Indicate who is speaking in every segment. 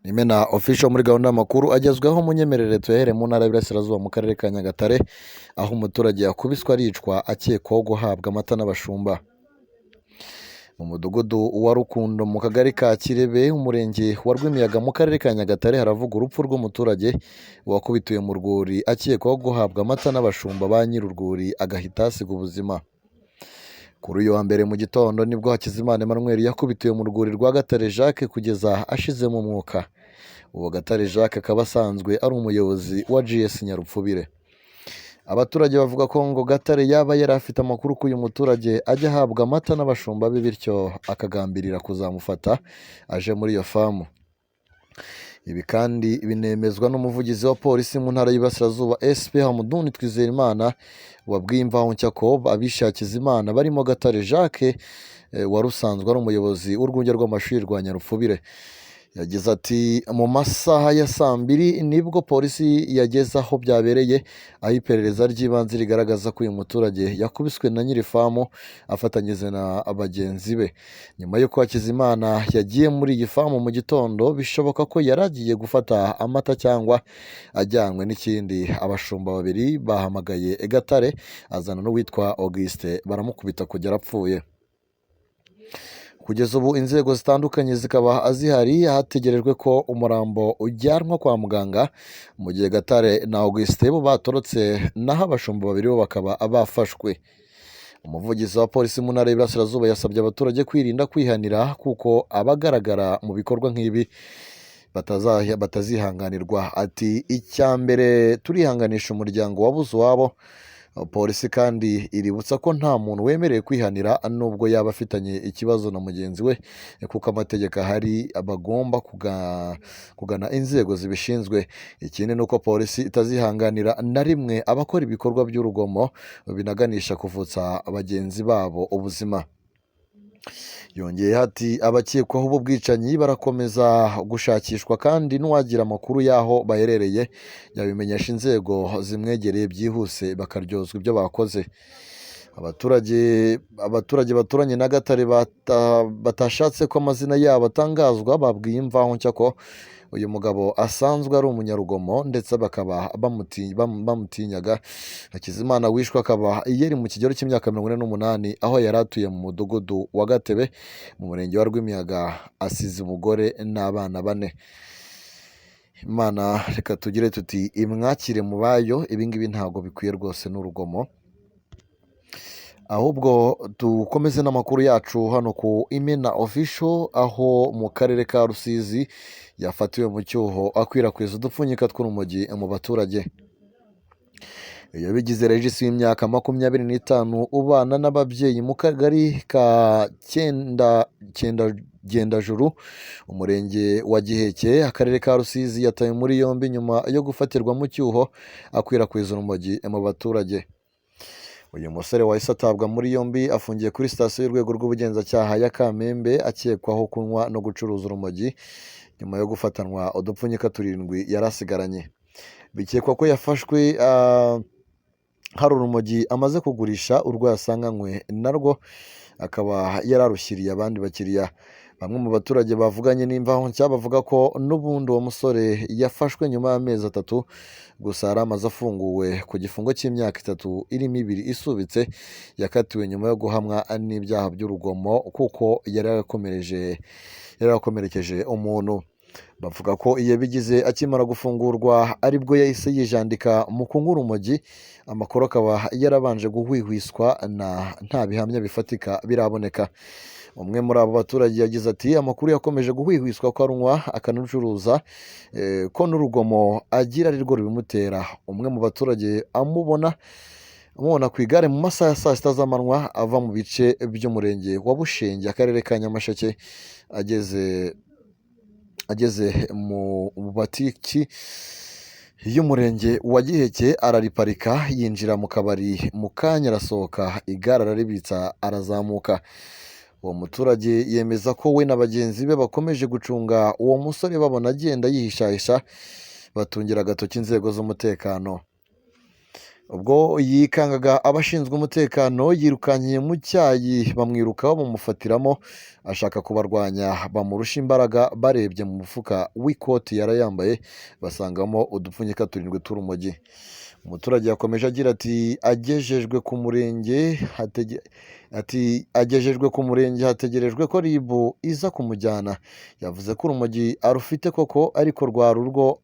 Speaker 1: Imena official muri gahunda y'amakuru agezweho munyemerere tuyahere mu ntara y'Iburasirazuba mu karere ka Nyagatare aho umuturage yakubiswe aricwa akekwaho guhabwa amata n'abashumba. Mu mudugudu wa Rukundo mu kagari ka Kirebe umurenge wa Rwimiyaga mu karere ka Nyagatare haravuga urupfu rw'umuturage wakubitiwe mu rwuri akekwaho guhabwa amata n'abashumba ba nyir'urwuri agahita asiga ubuzima. Kuri uyu wa mbere mu gitondo nibwo Hakizimana Emmanuel yakubitiwe mu rwuri rwa Gatare Jacques kugeza ashizemo umwuka. Uwo Gatare Jacques akaba asanzwe ari umuyobozi wa GS Nyarupfubire. Abaturage bavuga ko ngo Gatare yaba yari afite amakuru ko uyu muturage ajya ahabwa amata n'abashumba be bityo akagambirira kuzamufata aje muri iyo famu. Ibi kandi binemezwa n'umuvugizi wa polisi mu ntara y'Iburasirazuba SP Hamuduni Twizerimana wabwiye Imvaho Nshya ko abishe Hakizimana barimo Gatare Jacques wari usanzwe ari umuyobozi w'urwunge rw'amashuri rwa Nyarupfubire. Yagize ati mu masaha ya saa mbiri nibwo polisi yageze aho byabereye aho iperereza ry'ibanze rigaragaza ko uyu muturage yakubiswe na nyiri famu afatanyije na bagenzi be. Nyuma y'uko Hakizimana yagiye muri iyi famu mu gitondo bishoboka ko yari agiye gufata amata cyangwa ajyanywe n'ikindi. Abashumba babiri bahamagaye Gatare azana n'uwitwa Auguste baramukubita kugera apfuye. Kugeza ubu inzego zitandukanye zikaba zihari hategerejwe ko umurambo ujyanwa kwa muganga mu gihe Gatare na Auguste bo batorotse naho abashumba babiri bo bakaba bafashwe. Umuvugizi wa polisi mu ntara y'Iburasirazuba yasabye abaturage kwirinda kwihanira kuko abagaragara mu bikorwa nk'ibi batazihanganirwa. Ati icya mbere turihanganisha umuryango wabuze uwabo. Polisi kandi iributsa ko nta muntu wemerewe kwihanira nubwo yaba afitanye ikibazo na mugenzi we kuko amategeko ahari bagomba kugana inzego zibishinzwe. Ikindi ni uko polisi itazihanganira na rimwe abakora ibikorwa by'urugomo binaganisha kuvutsa bagenzi babo ubuzima. Yongeye ati abakekwaho ubu bwicanyi barakomeza gushakishwa kandi n'uwagira amakuru y'aho baherereye yabimenyesha inzego zimwegereye byihuse bakaryozwa ibyo bakoze. Abaturage baturanye na Gatare batashatse ko amazina yabo atangazwa babwiye Imvaho Nshya ko uyu mugabo asanzwe ari umunyarugomo ndetse bakaba bamutinyaga. Hakizimana wishwe akaba yari mu kigero cy'imyaka 48 aho yari atuye mu mudugudu wa Gatebe mu murenge wa Rwimiyaga asize umugore n'abana 4. Imana reka tugire tuti imwakire mu bayo, ibingibi ntabwo bikwiye rwose n'urugomo. Ahubwo dukomeze n'amakuru yacu hano ku Imena official aho mu karere ka Rusizi yafatiwe mu cyuho akwirakwiza udupfunyika tw'urumogi mu baturage. Yabigize Regis w'imyaka 25 ubana n'ababyeyi mu kagari ka Gendajuru umurenge wa Giheke akarere ka Rusizi yatawe muri yombi nyuma yo gufatirwa mu cyuho akwirakwiza urumogi mu baturage. Uyu musore wahise atabwa muri yombi afungiye kuri sitasiyo y'urwego rw'ubugenzacyaha ya Kamembe akekwaho kunywa no gucuruza urumogi nyuma yo gufatanwa udupfunyika 7 yari asigaranye. Bikekwa ko yafashwe hari urumogi amaze kugurisha urwo yasanganywe narwo akaba yararushyiriye abandi bakiriya. Bamwe mu baturage bavuganye n'Imvaho Nshya bavuga ko n'ubundi uwo musore yafashwe nyuma y'amezi 3 gusa yari amaze afunguwe ku gifungo cy'imyaka 3 irimo 2 isubitse yakatiwe nyuma yo guhamwa n'ibyaha by'urugomo kuko yari yakomerekeje umuntu. Bavuga ko iyo bigize akimara gufungurwa aribwo yahise yijandika mu kunywa urumogi. Amakuru akaba yarabanje guhwihwiswa nta bihamya bifatika biraboneka. Umwe muri abo baturage yagize ati amakuru yakomeje guhwihwiswa ko arunywa akanacuruza ko n'urugomo agira ari rwo rubimutera. Umwe mu baturage amubona ku igare mu masaha ya saa 6 z'amanywa ava mu bice by'umurenge wa Bushenge akarere ka Nyamasheke ageze mu batiki y'umurenge wa Giheke arariparika yinjira mu kabari mu kanya arasohoka igare araribitsa arazamuka. Uwo muturage yemeza ko we na bagenzi be bakomeje gucunga uwo musore babona agenda yihishahisha batungira agatoki inzego z'umutekano. ubwo yikangaga abashinzwe umutekano yirukankiye mu cyayi bamwirukaho bamufatiramo ashaka kubarwanya bamurusha imbaraga barebye mu mufuka w'ikoti yari yambaye basangamo udupfunyika 7 tw'urumogi. Umuturage yakomeje agira ati agejejwe ku murenge hategerejwe ko RIB iza kumujyana. Yavuze ko urumogi arufite koko ariko rwari urwo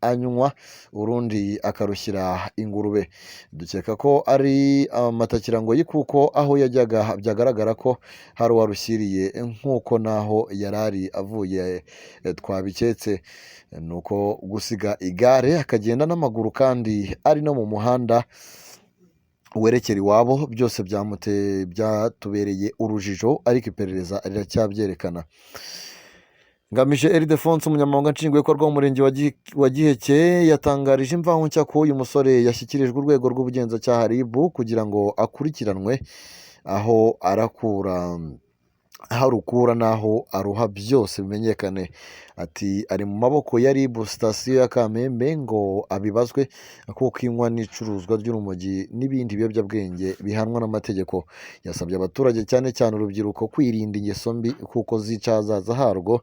Speaker 1: anywa urundi akarushyira ingurube. Dukeka ko ari amatakirangoyi kuko aho yajyaga byagaragara ko hari uwarushyiriye nk'uko naho yarari avuye twabiketse. Nuko gusiga igare akagenda n'amaguru kandi ari no mu muhanda werekera iwabo byose byatubereye urujijo ariko iperereza riracyabyerekana. Ngamije Ildefonse umunyamabanga nshingwabikorwa w'umurenge wa Giheke yatangarije imvaho nshya ko uyu musore yashyikirijwe urwego rw'ubugenzacyaha RIB kugira ngo akurikiranwe aho arukura n'aho aruha byose bimenyekane. Ati ari mu maboko ya RIB sitasiyo ya Kamembe ngo abibazwe kuko inywa n'icuruzwa ry'urumogi n'ibindi biyobyabwenge bihanwa n'amategeko. Yasabye abaturage cyane cyane urubyiruko kwirinda ingeso mbi kuko zica ahazaza harwo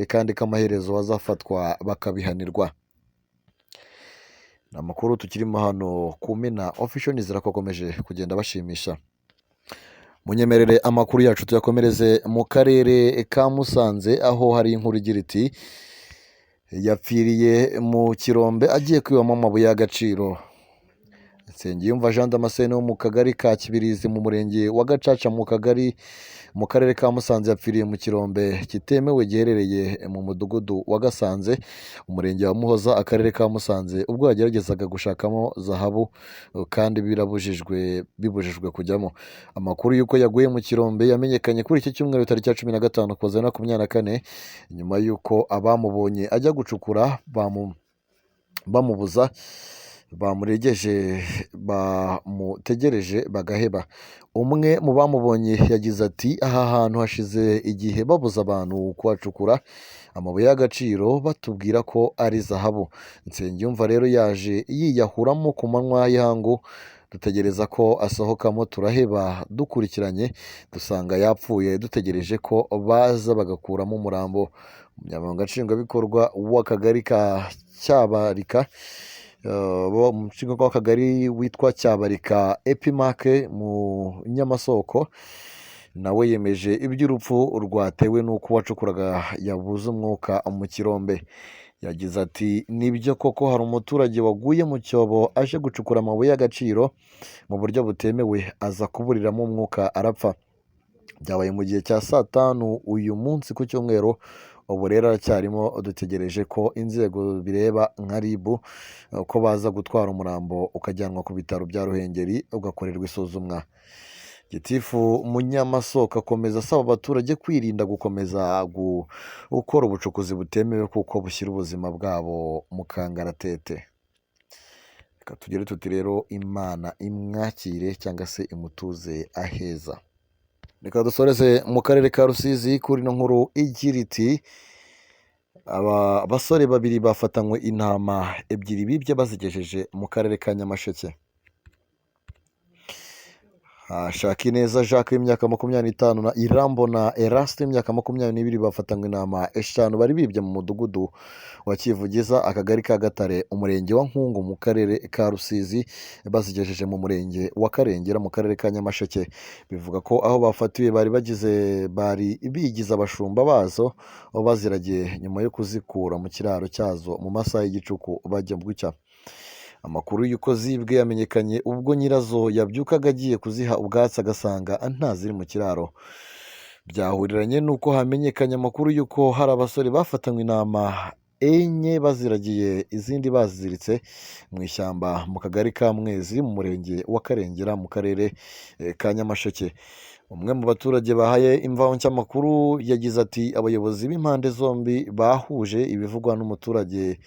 Speaker 1: kandi ko amaherezo bazafatwa bakabihanirwa. Ni amakuru tukirimo hano ku Mina Official nizera ko akomeje kugenda bashimisha. Munyemerere amakuru yacu tuyakomereze mu karere ka Musanze aho hari inkuru igira iti yapfiriye mu kirombe agiye kwibamo amabuye y'agaciro. Nsengiyumva Jean Damascene wo mu kagari ka Kibirizi mu murenge wa Gacaca mu karere ka Musanze yapfiriye mu kirombe kitemewe giherereye mu mudugudu wa Gasanze umurenge wa Muhoza akarere ka Musanze ubwo yageragezaga gushakamo zahabu kandi bibujijwe kujyamo. Amakuru y'uko yaguye mu kirombe yamenyekanye kuri iki cyumweru tariki ya 15 Ukuboza 2024 nyuma y'uko abamubonye ajya gucukura bamubuza bamutegereje bagaheba. Umwe mu bamubonye yagize ati aha hantu hashize igihe babuza abantu kuhacukura amabuye y'agaciro batubwira ko ari zahabu. Nsengiyumva rero yaje yiyahuramo ku manywa y'ihangu dutegereza ko asohokamo turaheba dukurikiranye dusanga yapfuye dutegereje ko baza bagakuramo umurambo. Umunyamabanga nshingwabikorwa w'akagari ka Cyabarika umushinga w'akagari witwa Cyabarika Epimake mu Nyamasoko nawe yemeje iby'urupfu rwatewe n'uko uwacukuraga yabuze umwuka mu kirombe. Yagize ati nibyo koko hari umuturage waguye mu cyobo aje gucukura amabuye y'agaciro mu buryo butemewe aza kuburiramo umwuka arapfa. Byabaye mu gihe cya saa 5 uyu munsi ku cyumweru. Ubu rero aracyarimo dutegereje ko inzego bireba nka RIB ko baza gutwara umurambo ukajyanwa ku bitaro bya Ruhengeri ugakorerwa isuzumwa. Gitifu Munyamasoko akomeza asaba abaturage kwirinda gukomeza gukora ubucukuzi butemewe kuko bushyira ubuzima bwabo mu kangaratete. Reka tugere tuti rero Imana imwakire cyangwa se imutuze aheza. Reka dusoreze mu karere ka Rusizi kuri no nkuru igira iti abasore babiri bafatanywe intama ebyiri bibye bazigejeje mu karere ka Nyamasheke. Shakineza Jacques w'imyaka 25 na Irambona Eraste w'imyaka 22 bafatanywe intama 5 bari bibye mu mudugudu wa Kivugiza akagari ka Gatare umurenge wa Nkungu mu karere ka Rusizi bazigejeje mu murenge wa Karengera mu karere ka Nyamasheke. Bivuga ko aho bafatiwe bari bigize abashumba bazo baziragiye nyuma yo kuzikura mu kiraro cyazo mu masaha y'igicuku bajya gucya. Amakuru y'uko zibwe yamenyekanye ubwo nyirazo yabyukaga agiye kuziha ubwatsi agasanga ntaziri mu kiraro. Byahuriranye n'uko hamenyekanye amakuru y'uko hari abasore bafatanywe intama 4 baziragiye izindi baziziritse mu ishyamba mu kagari ka Mwezi mu murenge wa Karengera mu karere ka Nyamasheke. Umwe mu baturage bahaye imvaho nshyamakuru yagize ati abayobozi b'impande zombi bahuje ibivugwa n'umuturage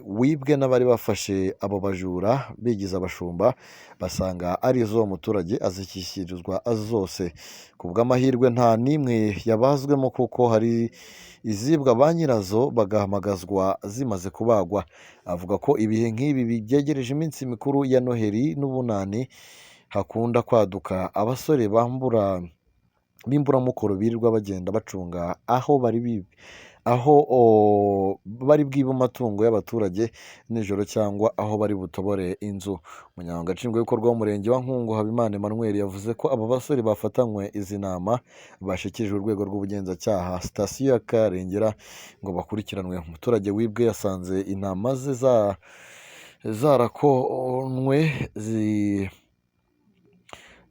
Speaker 1: wibwe n'abari bafashe abo bajura bigize abashumba, basanga ari iz'uwo muturage azishyikirizwa zose. Ku bw'amahirwe nta n'imwe yabazwemo kuko hari izibwa ba nyirazo bagahamagazwa zimaze kubagwa. Avuga ko ibihe nk'ibi byegereje iminsi mikuru ya Noheli n'Ubunani hakunda kwaduka abasore b'imburamukoro birirwa bagenda bacunga aho bari bwibe amatungo y'abaturage nijoro cyangwa aho bari butobore inzu. Umunyamabanga Nshingwabikorwa w'Umurenge wa Nkungu Habimana Emmanuel yavuze ko aba basore bafatanywe izi nama bashyikirijwe urwego rw'ubugenzacyaha sitasiyo ya Karengera ngo bakurikiranwe. Umuturage wibwe yasanze intama ze zarakonwe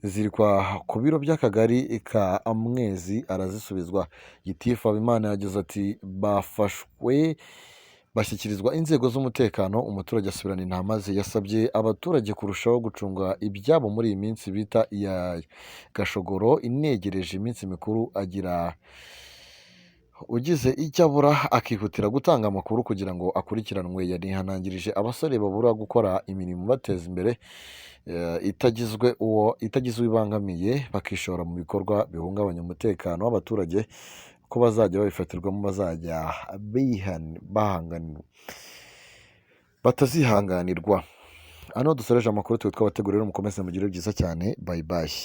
Speaker 1: zirikwa ku biro by'akagari ka Mwezi arazisubizwa. Gitifu Habimana yagize ati bafashwe bashyikirizwa inzego z'umutekano, umuturage asubirana intama ze. Yasabye abaturage kurushaho gucunga ibyabo muri iyi minsi bita iya gashogoro inegereje iminsi mikuru, agira ugize icyo abura akihutira gutanga amakuru kugira ngo akurikiranwe. Yanihanangirije abasore babura gukora imirimo ibateza imbere itagize uwibangamiye bakishora mu bikorwa bihungabanya umutekano w'abaturage ko bazajya babifatirwamo bazajya batazihanganirwa. Hano dusoreje amakuru twabategurira, mukomeze mugire byiza cyane, bayi bayi.